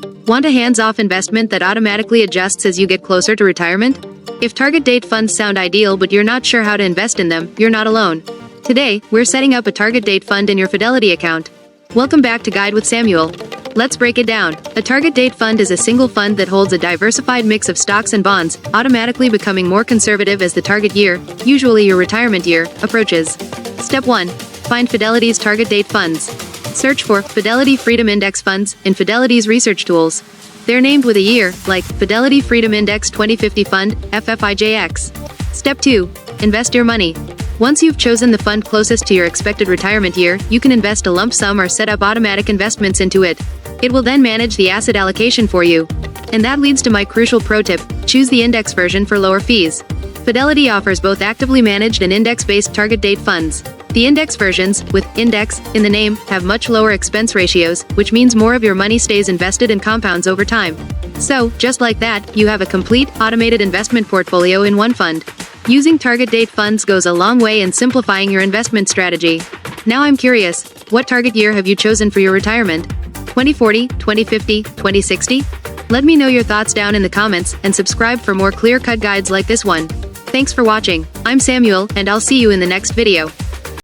Want a hands-off investment that automatically adjusts as you get closer to retirement? If target date funds sound ideal but you're not sure how to invest in them, you're not alone. Today, we're setting up a target date fund in your Fidelity account. Welcome back to Guide with Samuel. Let's break it down. A target date fund is a single fund that holds a diversified mix of stocks and bonds, automatically becoming more conservative as the target year, usually your retirement year, approaches. Step 1. Find Fidelity's target date funds. Search for Fidelity Freedom Index Funds in Fidelity's research tools. They're named with a year, like Fidelity Freedom Index 2050 Fund, FFIJX. Step 2. Invest your money. Once you've chosen the fund closest to your expected retirement year, you can invest a lump sum or set up automatic investments into it. It will then manage the asset allocation for you. And that leads to my crucial pro tip: choose the index version for lower fees. Fidelity offers both actively managed and index-based target date funds. The index versions, with index in the name, have much lower expense ratios, which means more of your money stays invested and compounds over time. So, just like that, you have a complete, automated investment portfolio in one fund. Using target date funds goes a long way in simplifying your investment strategy. Now I'm curious, what target year have you chosen for your retirement? 2040, 2050, 2060? Let me know your thoughts down in the comments, and subscribe for more clear-cut guides like this one. Thanks for watching. I'm Samuel, and I'll see you in the next video.